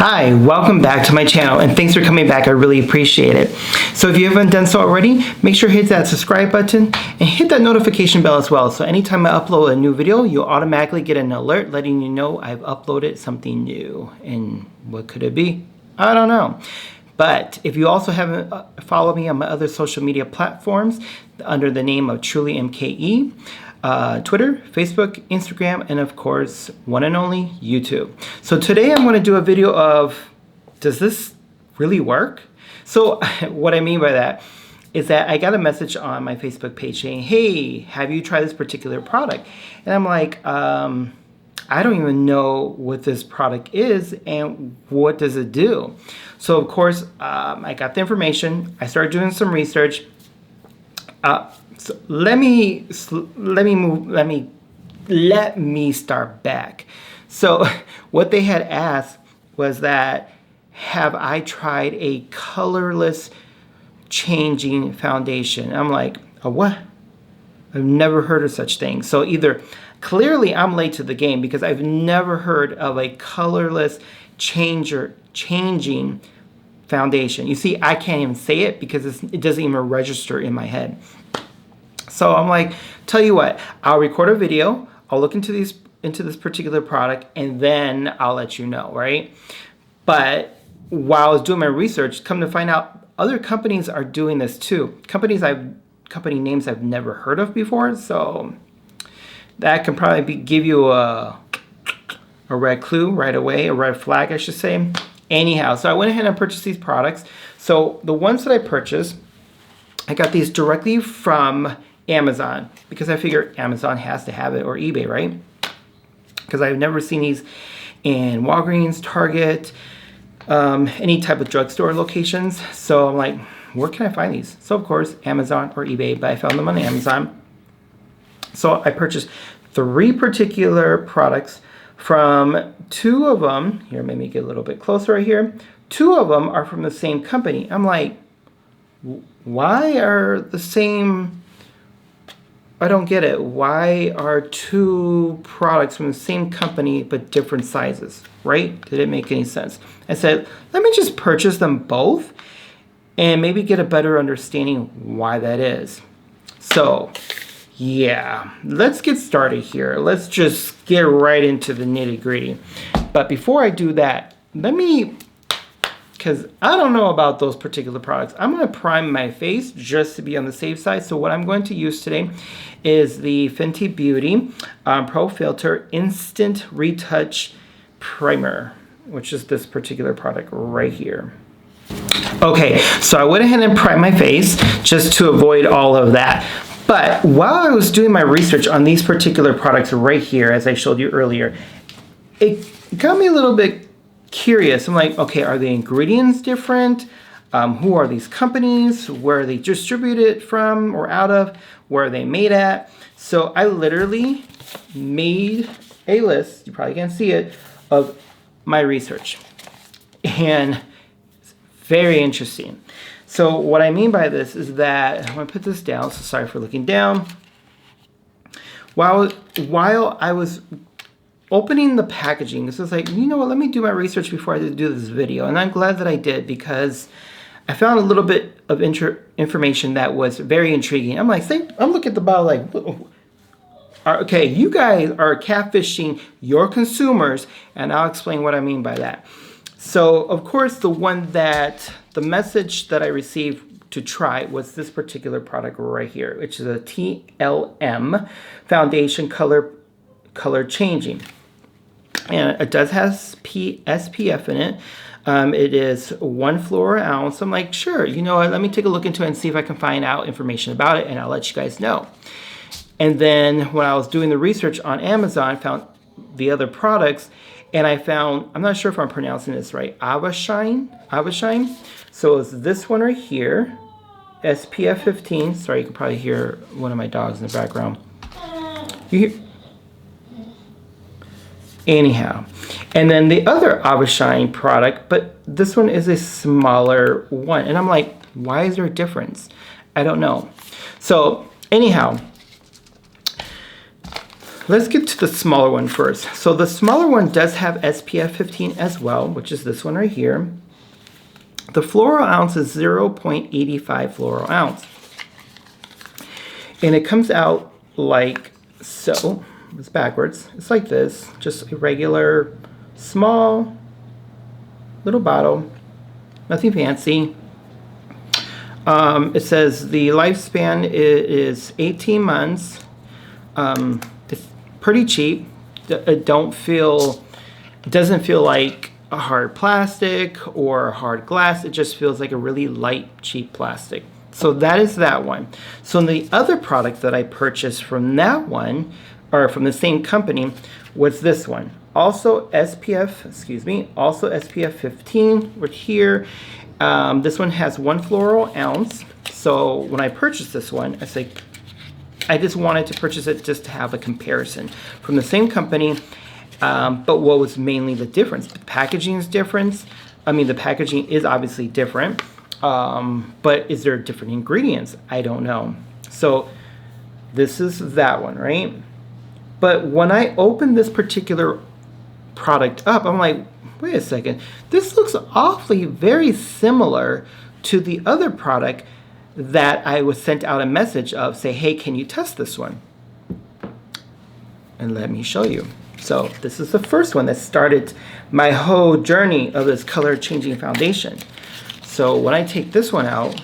Hi, welcome back to my channel and thanks for coming back. I really appreciate it. So if you haven't done so already, make sure to hit that subscribe button and hit that notification bell as well. So anytime I upload a new video, you'll automatically get an alert letting you know I've uploaded something new. And what could it be? I don't know. But if you also haven't followed me on my other social media platforms under the name of Truly MKE, Twitter, Facebook, Instagram, and of course, one and only YouTube. So today I'm going to do a video of, does this really work? So what I mean by that is that I got a message on my Facebook page saying, hey, have you tried this particular product? And I'm like, I don't even know what this product is and what does it do. So of course, I got the information. I started doing some research. So let me start back. So what they had asked was that, have I tried a colorless changing foundation? I'm like, a what? I've never heard of such thing. So either clearly I'm late to the game because I've never heard of a colorless changing foundation. You see, I can't even say it because it doesn't even register in my head. So I'm like, tell you what, I'll record a video, I'll look into this particular product, and then I'll let you know, right? But while I was doing my research, come to find out other companies are doing this too. Company names I've never heard of before, so that can probably give you a red clue right away, a red flag, I should say. Anyhow, so I went ahead and purchased these products. So the ones that I purchased, I got these directly from Amazon because I figured Amazon has to have it, or eBay, right? Because I've never seen these in Walgreens, Target, any type of drugstore locations. So I'm like, where can I find these? So of course, Amazon or eBay, but I found them on Amazon. So I purchased 3 particular products from 2 of them. Here, let me get a little bit closer right here. 2 of them are from the same company. I'm like, why are the same? I don't get it. Why are 2 products from the same company but different sizes, right? Did it make any sense? I said, let me just purchase them both and maybe get a better understanding why that is. So yeah, let's get started here. Let's just get right into the nitty-gritty. But before I do that, because I don't know about those particular products, I'm going to prime my face just to be on the safe side. So what I'm going to use today is the Fenty Beauty Pro Filter Instant Retouch Primer, which is this particular product right here. Okay, so I went ahead and primed my face just to avoid all of that. But while I was doing my research on these particular products right here, as I showed you earlier, it got me a little bit curious. I'm like, okay, are the ingredients different? Who are these companies? Where are they distributed from or out of? Where are they made at? So I literally made a list, you probably can't see it, of my research. And it's very interesting. So what I mean by this is that, I'm going to put this down, so sorry for looking down. While I was opening the packaging, this was like, you know what, let me do my research before I do this video. And I'm glad that I did because I found a little bit of information that was very intriguing. I'm like, I'm looking at the bottle like, okay, you guys are catfishing your consumers, and I'll explain what I mean by that. So, of course, the message that I received to try was this particular product right here, which is a TLM Foundation Color Changing. And it does have SPF in it. It is 1 fluoro ounce. I'm like, sure, you know what, let me take a look into it and see if I can find out information about it, and I'll let you guys know. And then when I was doing the research on Amazon, I found the other products, and I found, I'm not sure if I'm pronouncing this right, Avashine. So it's this one right here, SPF 15. Sorry, you can probably hear one of my dogs in the background. You hear? Anyhow, and then the other Avashine product, but this one is a smaller one. And I'm like, why is there a difference? I don't know. So anyhow, let's get to the smaller one first. So the smaller one does have SPF 15 as well, which is this one right here. The floral ounce is 0.85 floral ounce. And it comes out like so. It's backwards. It's like this. Just a regular, small, little bottle. Nothing fancy. It says the lifespan is 18 months. It's pretty cheap. It doesn't feel like a hard plastic or hard glass. It just feels like a really light, cheap plastic. So that is that one. So the other product that I purchased from that one, or from the same company, was this one. Also SPF 15 right here. This one has 1 floral ounce. So when I purchased this one, I just wanted to purchase it just to have a comparison from the same company. But what was mainly the difference? The packaging is different. I mean, the packaging is obviously different. But is there different ingredients? I don't know. So this is that one, right? But when I opened this particular product up, I'm like, wait a second. This looks awfully very similar to the other product that I was sent out a message of, say, hey, can you test this one? And let me show you. So this is the first one that started my whole journey of this color changing foundation. So when I take this one out,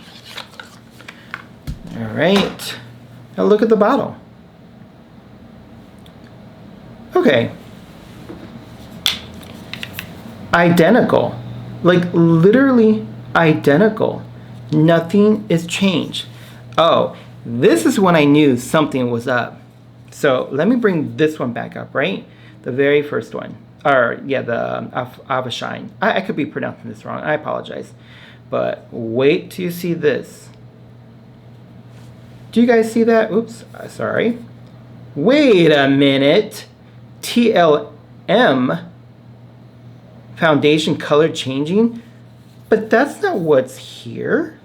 all right, now look at the bottle. Okay. Identical, like literally identical. Nothing is changed. Oh, this is when I knew something was up. So let me bring this one back up, right? The very first one, or yeah, the Avashine. I could be pronouncing this wrong. I apologize. But wait till you see this. Do you guys see that? Oops, sorry. Wait a minute. TLM foundation color changing, but that's not what's here.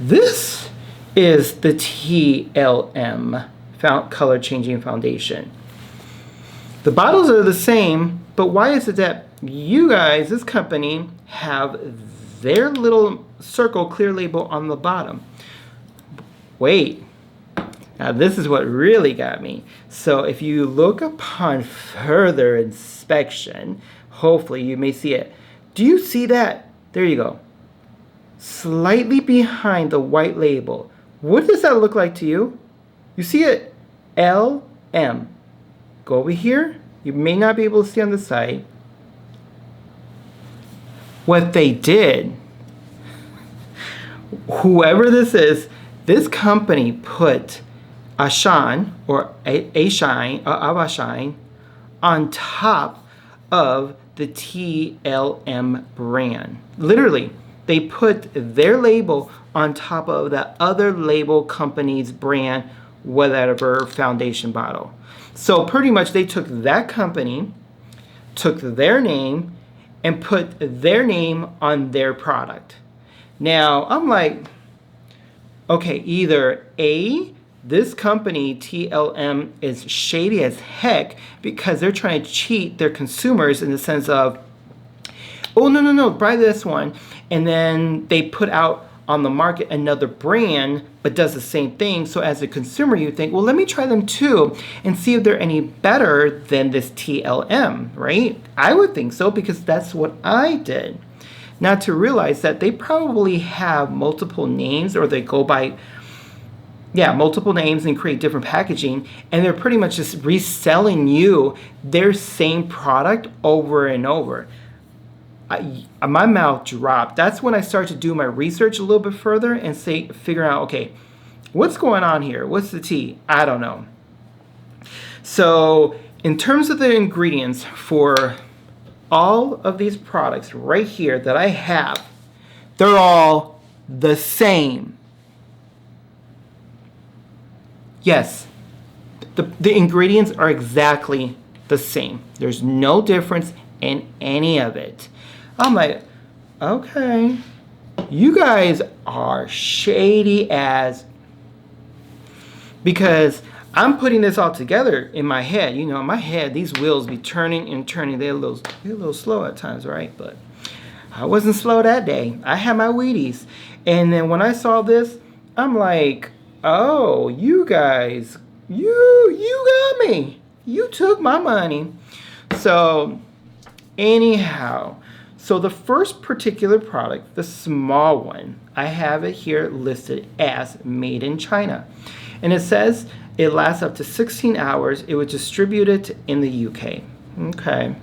This is the TLM color changing foundation. The bottles are the same, but why is it that you guys, this company, have their little circle clear label on the bottom? Wait. Now this is what really got me. So if you look upon further inspection, hopefully you may see it. Do you see that? There you go. Slightly behind the white label. What does that look like to you? You see it? LM. Go over here. You may not be able to see on the side. What they did, whoever this is, this company put Avashine on top of the TLM brand. Literally, they put their label on top of the other label company's brand, whatever foundation bottle. So pretty much they took that company, took their name, and put their name on their product. Now, I'm like, okay, either A, this company, TLM, is shady as heck because they're trying to cheat their consumers in the sense of, oh, no, buy this one. And then they put out on the market another brand, but does the same thing. So as a consumer, you think, well, let me try them too and see if they're any better than this TLM, right? I would think so because that's what I did. Not to realize that they probably have multiple names, or they go by multiple names and create different packaging, and they're pretty much just reselling you their same product over and over. My mouth dropped. That's when I started to do my research a little bit further and figure out, okay, what's going on here? What's the tea? I don't know. So in terms of the ingredients for all of these products right here that I have, they're all the same. Yes, the ingredients are exactly the same. There's no difference in any of it. I'm like, okay, you guys are shady as. because I'm putting this all together in my head. You know, in my head, these wheels be turning and turning. They're a little slow at times, right? But I wasn't slow that day. I had my Wheaties. And then when I saw this, I'm like, oh, you guys, you got me. You took my money. So anyhow, so the first particular product, the small one, I have it here listed as made in China. And it says it lasts up to 16 hours. It was distributed in the UK. Okay.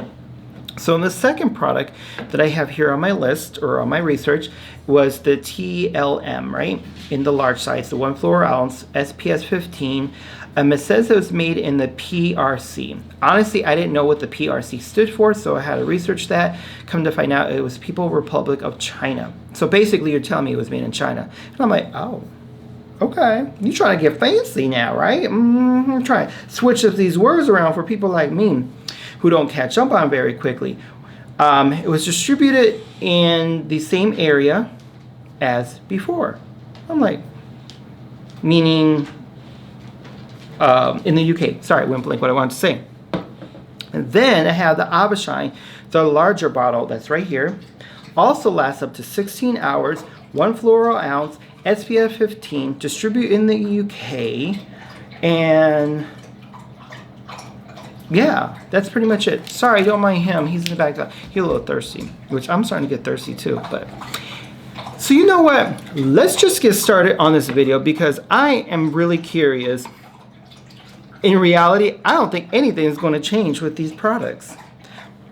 So the second product that I have here on my list or on my research was the TLM, right? In the large size, the 1 fluoro ounce, SPS 15. It says it was made in the PRC. Honestly, I didn't know what the PRC stood for, so I had to research that. Come to find out, it was People Republic of China. So basically, you're telling me it was made in China. And I'm like, oh, okay. You're trying to get fancy now, right? Trying to switch up these words around for people like me who don't catch up on very quickly. It was distributed in the same area as before. I'm like, meaning in the UK. Sorry, I went blank what I wanted to say. And then I have the Avashine, the larger bottle that's right here. Also lasts up to 16 hours, 1 fluoro ounce, SPF 15, distributed in the UK, and yeah, that's pretty much it. Sorry, don't mind him. He's in the back. He's a little thirsty, which I'm starting to get thirsty too. But so you know what? Let's just get started on this video because I am really curious. In reality, I don't think anything is going to change with these products.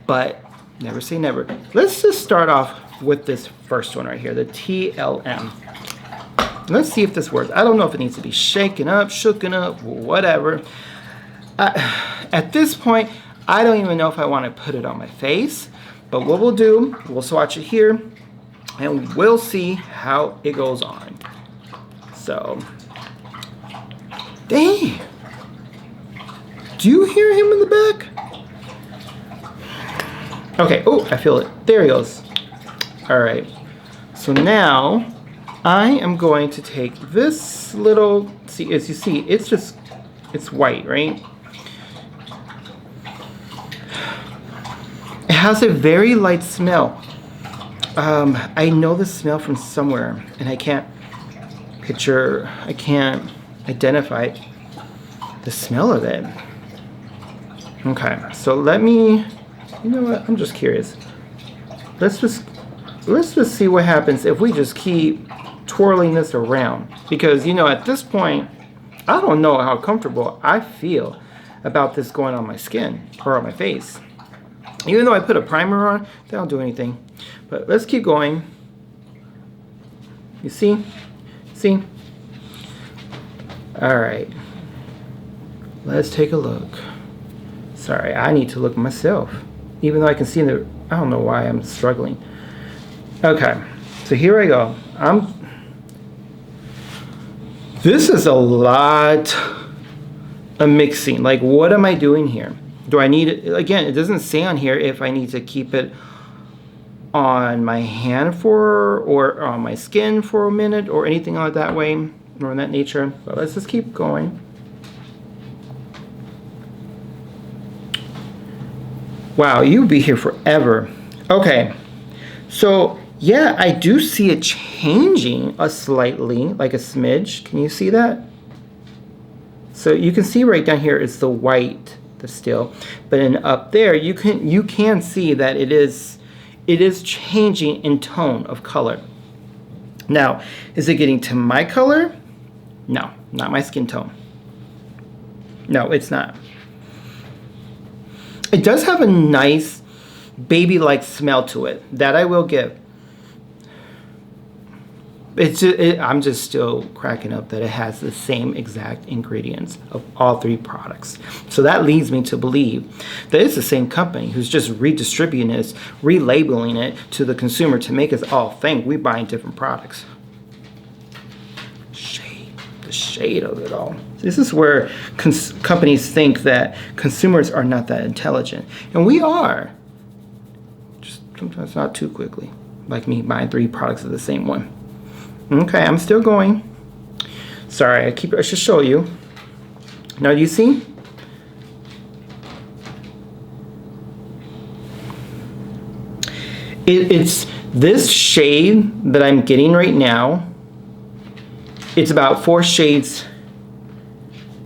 But never say never. Let's just start off with this first one right here, the TLM. Let's see if this works. I don't know if it needs to be shaken up, shooken up, whatever. At this point, I don't even know if I want to put it on my face, but what we'll do, we'll swatch it here, and we'll see how it goes on. So, dang, do you hear him in the back? Okay, oh, I feel it. There he goes. All right, so now I am going to take this little, see, as you see, it's white, right? It has a very light smell. I know the smell from somewhere, and I can't identify the smell of it. Okay, so let me, you know what, I'm just curious. Let's just see what happens if we just keep twirling this around. Because, you know, at this point, I don't know how comfortable I feel about this going on my skin or on my face. Even though I put a primer on, that don't do anything. But let's keep going. You see? See? All right. Let's take a look. Sorry, I need to look myself. Even though I can see the, I don't know why I'm struggling. Okay, so here I go. This is a lot of mixing. Like, what am I doing here? Do I need it? Again, it doesn't say on here if I need to keep it on my hand or on my skin for a minute or anything like that way or in that nature. But let's just keep going. Wow, you'd be here forever. Okay, so yeah, I do see it changing slightly, like a smidge. Can you see that? So you can see right down here is the white, the still, but then up there you can see that it is changing in tone of color. Now, is it getting to my color? No, not my skin tone. No, it's not. It does have a nice baby-like smell to it that I will give. I'm just still cracking up that it has the same exact ingredients of all three products. So that leads me to believe that it's the same company who's just redistributing this, relabeling it to the consumer to make us all think we're buying different products. The shade of it all. This is where companies think that consumers are not that intelligent. And we are. Just sometimes not too quickly. Like me buying 3 products of the same one. Okay, I'm still going. Sorry, I should show you. Now you see? It's this shade that I'm getting right now. It's about 4 shades,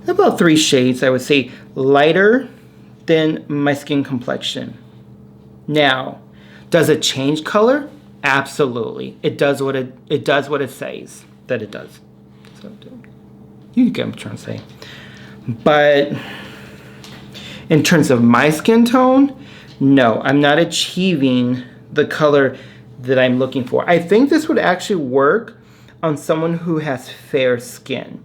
about 3 shades, I would say, lighter than my skin complexion. Now, does it change color? Absolutely. It does what it says that it does. So you get what I'm trying to say. But in terms of my skin tone, no, I'm not achieving the color that I'm looking for. I think this would actually work on someone who has fair skin.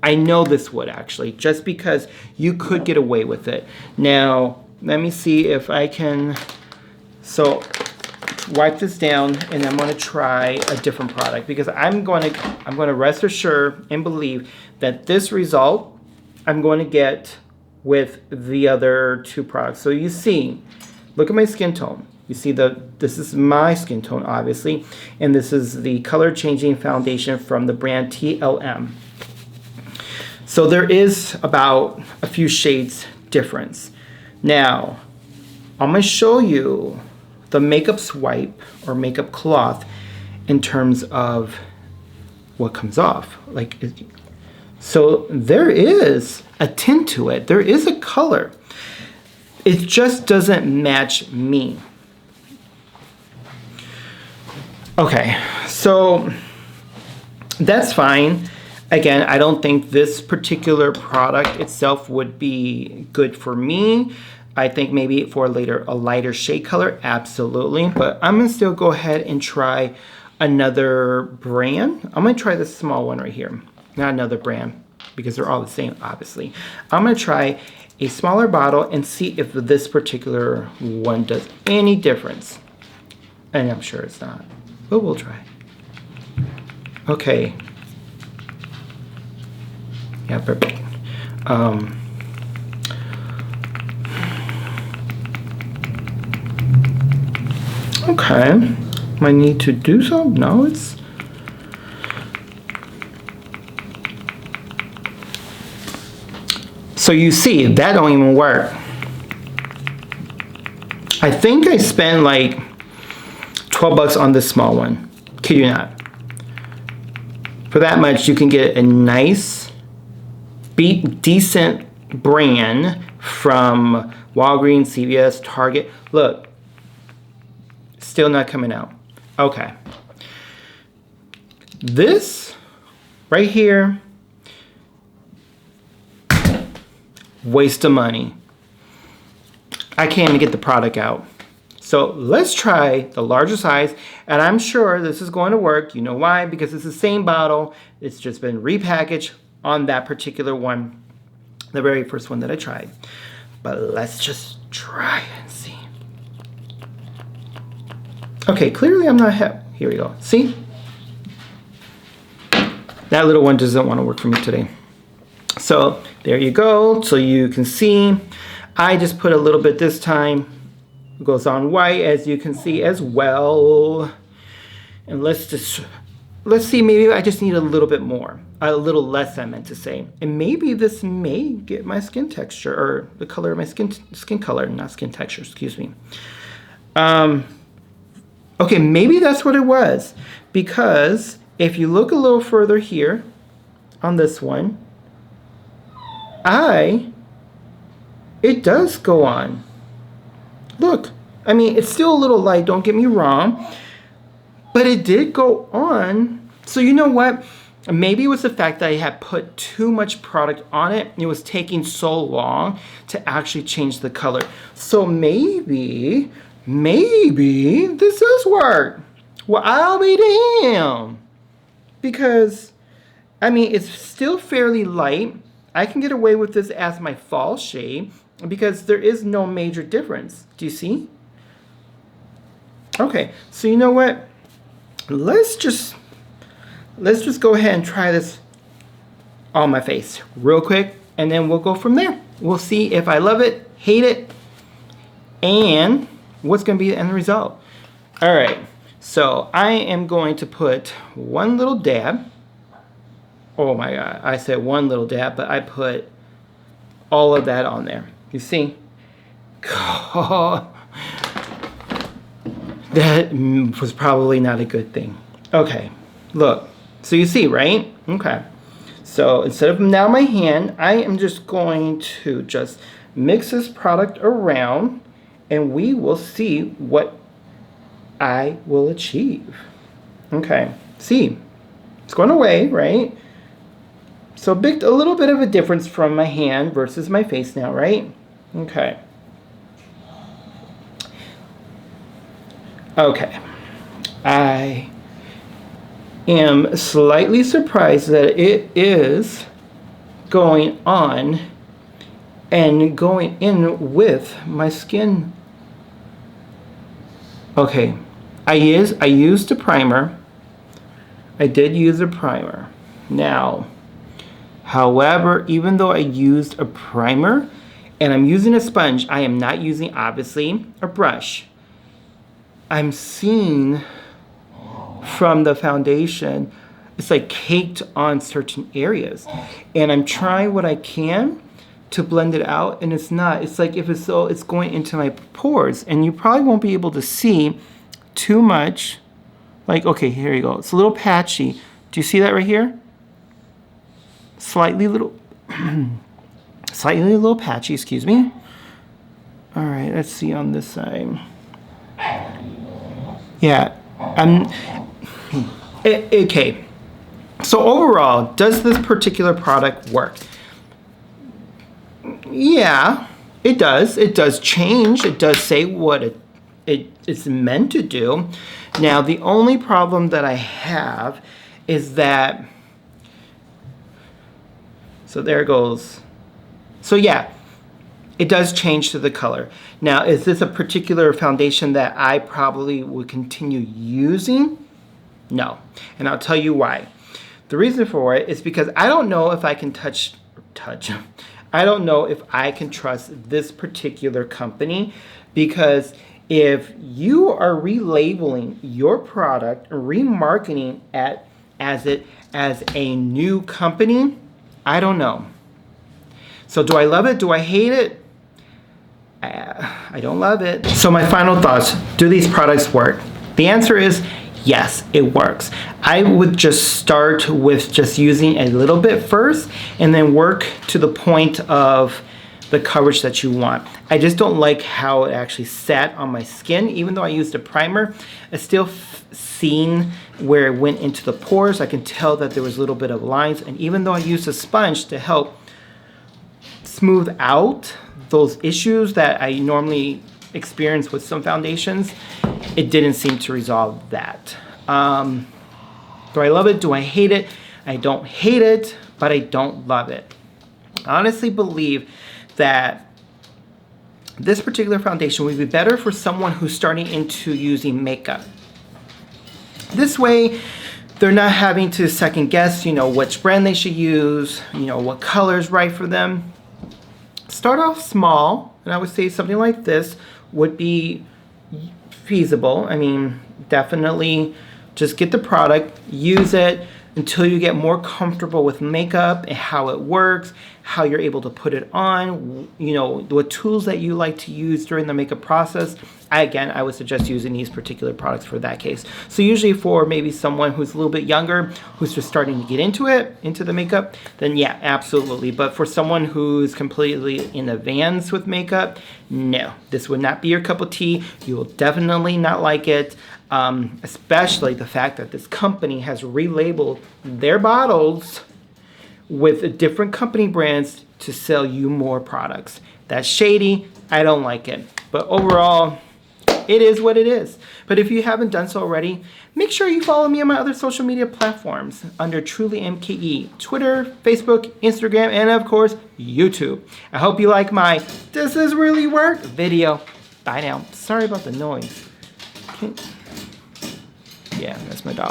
I know this would actually, just because you could get away with it. Now, let me see if I can, so wipe this down, and I'm going to try a different product, because I'm going to rest assured and believe that this result I'm going to get with the other 2 products. So you see, look at my skin tone. You see this is my skin tone, obviously, and this is the color changing foundation from the brand TLM. So there is about a few shades difference. Now, I'm going to show you the makeup swipe or makeup cloth in terms of what comes off. So there is a tint to it. There is a color. It just doesn't match me. Okay, so that's fine. Again, I don't think this particular product itself would be good for me. I think maybe for a lighter shade color, absolutely. But I'm gonna still go ahead and try another brand. I'm gonna try this small one right here. Not another brand, because they're all the same, obviously. I'm gonna try a smaller bottle and see if this particular one does any difference. And I'm sure it's not, but we'll try. Okay. Yeah, perfect. Okay. Might need to do something? No, it's... So you see, that don't even work. I think I spent like $12 on this small one. Kid you not. For that much, you can get a nice, decent brand from Walgreens, CVS, Target. Look, still not coming out. Okay. This right here, waste of money. I can't even get the product out. So let's try the larger size, and I'm sure this is going to work. You know why? Because it's the same bottle. It's just been repackaged on that particular one, the very first one that I tried. But let's just try and see. Okay, clearly I'm not here we go. See? That little one doesn't want to work for me today. So there you go. So you can see, I just put a little bit this time. It goes on white, as you can see as well. And let's see, maybe I just need a little bit more. A little less, I meant to say. And maybe this may get my skin texture, or the color of my skin color, not skin texture, excuse me. Okay, maybe that's what it was. Because if you look a little further here on this one, it does go on. Look, I mean, it's still a little light, don't get me wrong, but it did go on. So you know what? Maybe it was the fact that I had put too much product on it. It was taking so long to actually change the color. So maybe this does work. Well, I'll be damned. Because, I mean, it's still fairly light. I can get away with this as my fall shade because there is no major difference. Do you see? Okay, so you know what? Let's just go ahead and try this on my face real quick, and then we'll go from there. We'll see if I love it, hate it, and what's going to be the end result. All right, so I am going to put one little dab Oh my God, I said one little dab, but I put all of that on there. You see? That was probably not a good thing. Okay, look. So you see, right? Okay. So instead of now my hand, I am just going to just mix this product around and we will see what I will achieve. Okay, see, it's going away, right? So a little bit of a difference from my hand versus my face now, right? Okay. Okay. I am slightly surprised that it is going on and going in with my skin. Okay, I used a primer. I did use a primer. Now, however, even though I used a primer and I'm using a sponge, I am not using, obviously, a brush. I'm seeing from the foundation, it's like caked on certain areas. And I'm trying what I can to blend it out, and it's not. It's like if it's so, it's going into my pores, and you probably won't be able to see too much. Like, okay, here you go. It's a little patchy. Do you see that right here? Slightly little patchy, excuse me. All right, let's see on this side. Yeah, okay. So overall, does this particular product work? Yeah, it does. It does change. It does say what it's meant to do. Now, the only problem that I have is that, so there goes. So yeah, it does change to the color. Now, is this a particular foundation that I probably would continue using? No, and I'll tell you why. The reason for it is because I don't know if I can touch. I don't know if I can trust this particular company, because if you are relabeling your product, remarketing as a new company, I don't know. So do I love it? Do I hate it? I don't love it. So my final thoughts, do these products work? The answer is yes, it works. I would just start with just using a little bit first and then work to the point of the coverage that you want. I just don't like how it actually sat on my skin. Even though I used a primer, I still seen where it went into the pores. I can tell that there was a little bit of lines, and even though I used a sponge to help smooth out those issues that I normally experience with some foundations, it didn't seem to resolve that. Do I love it? Do I hate it? I don't hate it, but I don't love it. I honestly believe that this particular foundation would be better for someone who's starting into using makeup. This way, they're not having to second guess, which brand they should use, what color is right for them. Start off small, and I would say something like this would be feasible. I mean, definitely just get the product, use it until you get more comfortable with makeup and how it works, how you're able to put it on, what tools that you like to use during the makeup process. I would suggest using these particular products for that case. So usually for maybe someone who's a little bit younger, who's just starting to get into the makeup, then yeah, absolutely. But for someone who's completely in advance with makeup, no, this would not be your cup of tea. You will definitely not like it, especially the fact that this company has relabeled their bottles with different company brands to sell you more products. That's shady. I don't like it. But overall, it is what it is. But if you haven't done so already, make sure you follow me on my other social media platforms under Truly MKE, Twitter, Facebook, Instagram, and of course, YouTube. I hope you like my "Does this really work?" video. Bye now. Sorry about the noise. Yeah, that's my dog.